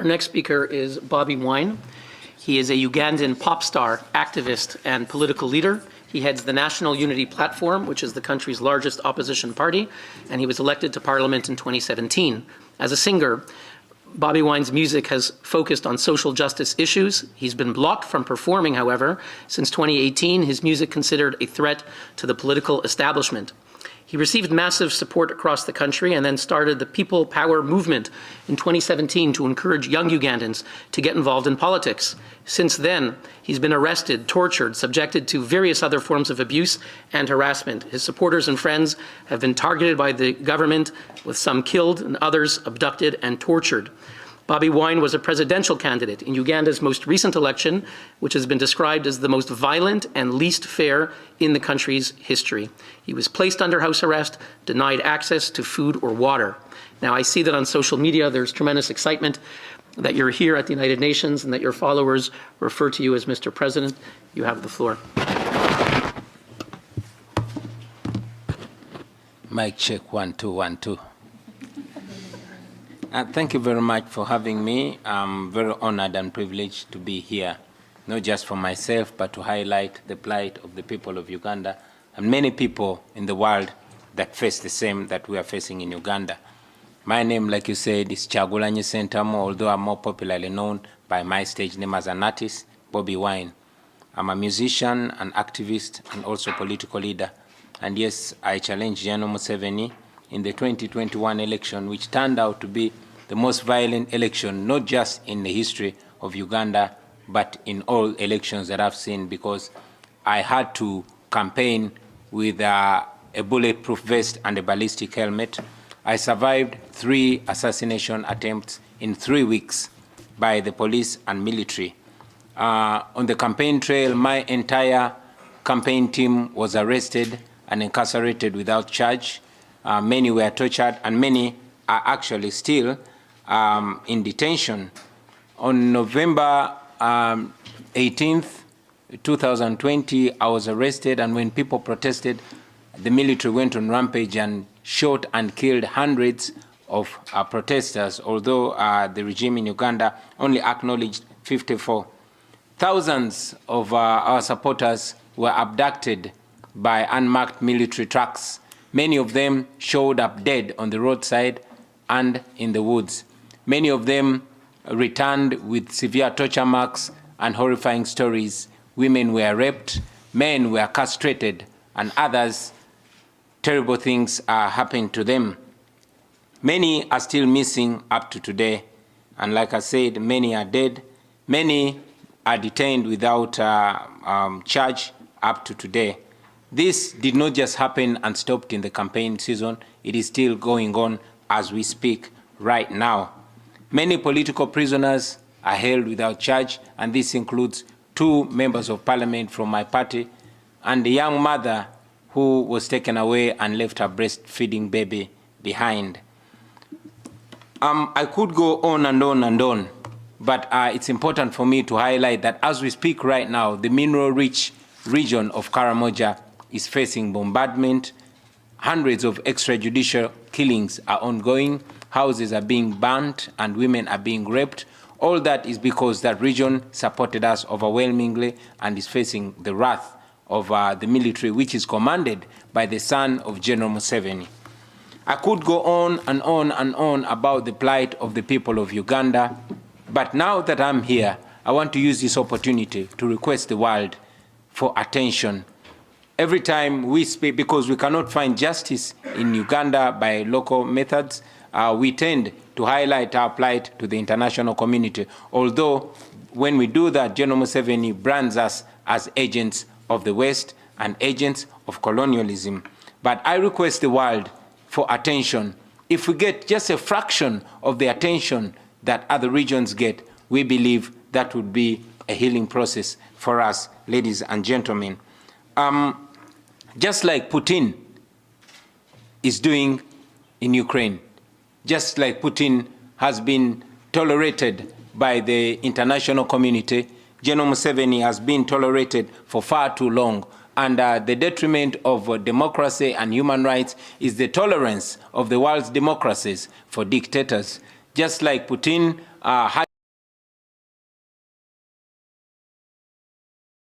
Our next speaker is Bobi Wine. He is a Ugandan pop star, activist, and political leader. He heads the National Unity Platform, which is the country's largest opposition party, and he was elected to parliament in 2017. As a singer, Bobi Wine's music has focused on social justice issues. He's been blocked from performing, however. Since 2018, his music considered a threat to the political establishment. He received massive support across the country and then started the People Power movement in 2017 to encourage young Ugandans to get involved in politics. Since then, he's been arrested, tortured, subjected to various other forms of abuse and harassment. His supporters and friends have been targeted by the government, with some killed and others abducted and tortured. Bobi Wine was a presidential candidate in Uganda's most recent election, which has been described as the most violent and least fair in the country's history. He was placed under house arrest, denied access to food or water. Now, I see that on social media there's tremendous excitement that you're here at the United Nations and that your followers refer to you as Mr. President. You have the floor. Mic check, 1 2 1 2. Thank you very much for having me. I'm very honored and privileged to be here, not just for myself, but to highlight the plight of the people of Uganda and many people in the world that face the same that we are facing in Uganda. My name, like you said, is Kyagulanyi Ssentamu, although I'm more popularly known by my stage name as an artist, Bobi Wine. I'm a musician, an activist, and also political leader. And yes, I challenged General Museveni in the 2021 election, which turned out to be the most violent election, not just in the history of Uganda, but in all elections that I've seen, because I had to campaign with a bulletproof vest and a ballistic helmet. I survived 3 assassination attempts in 3 weeks by the police and military. On the campaign trail, my entire campaign team was arrested and incarcerated without charge. Many were tortured, and many are actually still in detention. On November 18th, 2020, I was arrested, and when people protested, the military went on rampage and shot and killed hundreds of protesters, although the regime in Uganda only acknowledged 54. Thousands of our supporters were abducted by unmarked military trucks. Many of them showed up dead on the roadside and in the woods. Many of them returned with severe torture marks and horrifying stories. Women were raped, men were castrated, and others, terrible things are happening to them. Many are still missing up to today. And like I said, many are dead. Many are detained without charge up to today. This did not just happen and stopped in the campaign season. It is still going on as we speak right now. Many political prisoners are held without charge, and this includes 2 members of parliament from my party and a young mother who was taken away and left her breastfeeding baby behind. I could go on and on and on, but it's important for me to highlight that as we speak right now, the mineral-rich region of Karamoja is facing bombardment. Hundreds of extrajudicial killings are ongoing. Houses are being burnt and women are being raped. All that is because that region supported us overwhelmingly and is facing the wrath of the military, which is commanded by the son of General Museveni. I could go on and on and on about the plight of the people of Uganda, but now that I'm here, I want to use this opportunity to request the world for attention. Every time we speak, because we cannot find justice in Uganda by local methods, we tend to highlight our plight to the international community. Although when we do that, General Museveni brands us as agents of the West and agents of colonialism. But I request the world for attention. If we get just a fraction of the attention that other regions get, we believe that would be a healing process for us, ladies and gentlemen. Just like Putin is doing in Ukraine, just like Putin has been tolerated by the international community, General Museveni has been tolerated for far too long. And the detriment of democracy and human rights is the tolerance of the world's democracies for dictators. Just like Putin had